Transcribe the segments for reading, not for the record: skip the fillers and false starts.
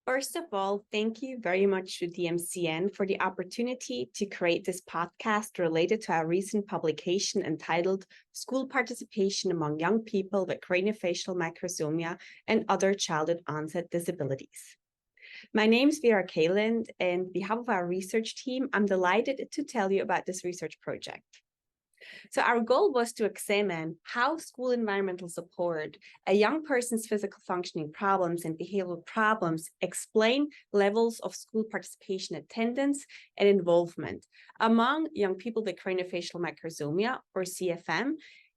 First of all, thank you very much to DMCN for the opportunity to create this podcast related to our recent publication entitled School Participation Among Young People with Craniofacial Microsomia and Other Childhood-Onset Disabilities. My name is Vera Kaelin, and on behalf of our research team, I'm delighted to tell you about this research project. So our goal was to examine how school environmental support, a young person's physical functioning problems and behavioral problems explain levels of school participation, attendance, and involvement among young people with craniofacial microsomia, or CFM,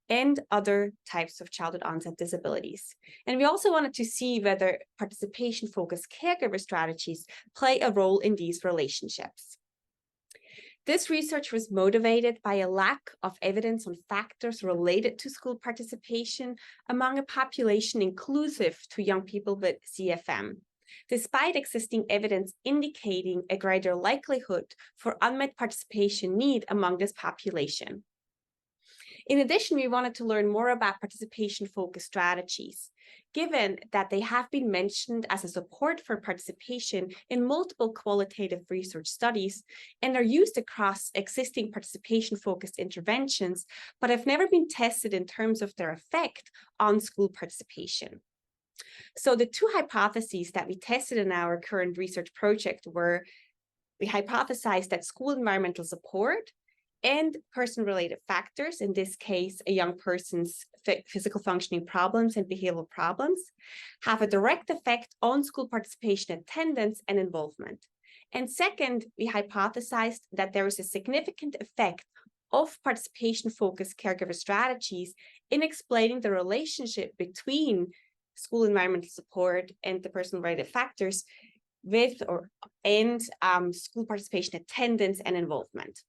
and other types of childhood onset disabilities. And we also wanted to see whether participation-focused caregiver strategies play a role in these relationships. This research was motivated by a lack of evidence on factors related to school participation among a population inclusive to young people with CFM, despite existing evidence indicating a greater likelihood for unmet participation need among this population. In addition, we wanted to learn more about participation-focused strategies, given that they have been mentioned as a support for participation in multiple qualitative research studies and are used across existing participation-focused interventions, but have never been tested in terms of their effect on school participation. So the two hypotheses that we tested in our current research project were, we hypothesized that school environmental support and person-related factors, in this case, a young person's physical functioning problems and behavioral problems, have a direct effect on school participation, attendance, and involvement. And second, we hypothesized that there is a significant effect of participation-focused caregiver strategies in explaining the relationship between school environmental support and the person-related factors with school participation, attendance, and involvement.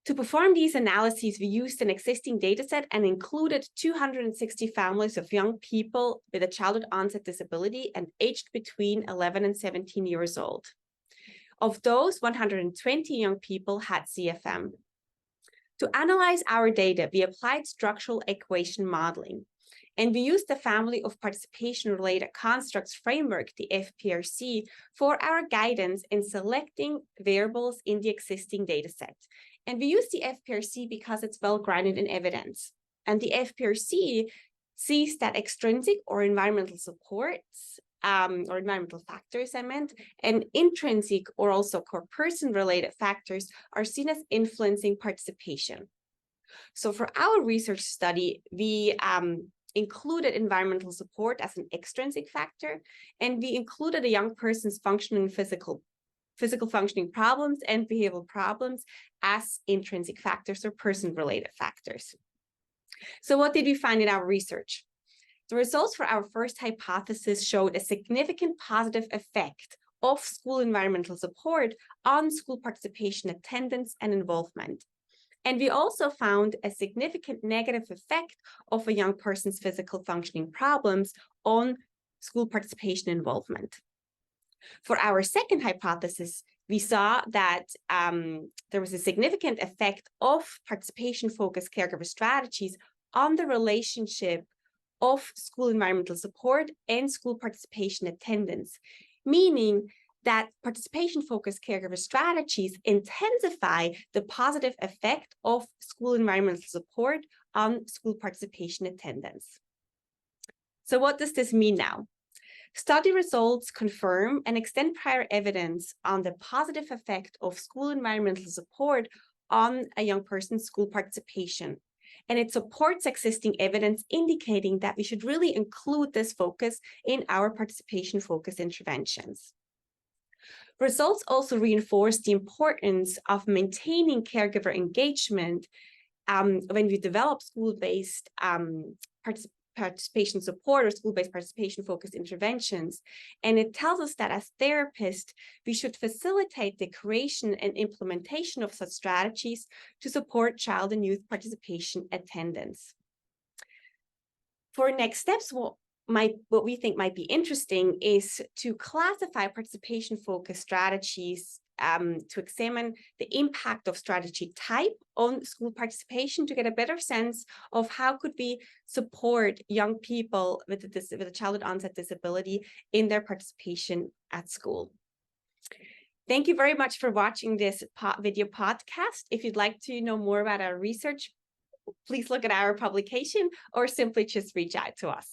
To perform these analyses, we used an existing dataset and included 260 families of young people with a childhood onset disability and aged between 11 and 17 years old. Of those, 120 young people had CFM. To analyze our data, we applied structural equation modeling, and we used the family of participation-related constructs framework, the FPRC, for our guidance in selecting variables in the existing dataset. And we use the FPRC because it's well-grounded in evidence. And the FPRC sees that extrinsic or environmental supports, or environmental factors, and intrinsic or also core person-related factors are seen as influencing participation. So for our research study, we included environmental support as an extrinsic factor, and we included a young person's functioning physical functioning problems and behavioral problems as intrinsic factors or person-related factors. So what did we find in our research? The results for our first hypothesis showed a significant positive effect of school environmental support on school participation, attendance, and involvement. And we also found a significant negative effect of a young person's physical functioning problems on school participation involvement. For our second hypothesis, we saw that there was a significant effect of participation-focused caregiver strategies on the relationship of school environmental support and school participation attendance, meaning that participation-focused caregiver strategies intensify the positive effect of school environmental support on school participation attendance. So what does this mean now? Study results confirm and extend prior evidence on the positive effect of school environmental support on a young person's school participation. And it supports existing evidence indicating that we should really include this focus in our participation-focused interventions. Results also reinforce the importance of maintaining caregiver engagement when we develop school-based participation support or school-based participation-focused interventions. And it tells us that as therapists, we should facilitate the creation and implementation of such strategies to support child and youth participation attendance. For next steps, what we think might be interesting is to classify participation-focused strategies to examine the impact of strategy type on school participation to get a better sense of how could we support young people with a childhood onset disability in their participation at school. Thank you very much for watching this video podcast. If you'd like to know more about our research, please look at our publication or simply just reach out to us.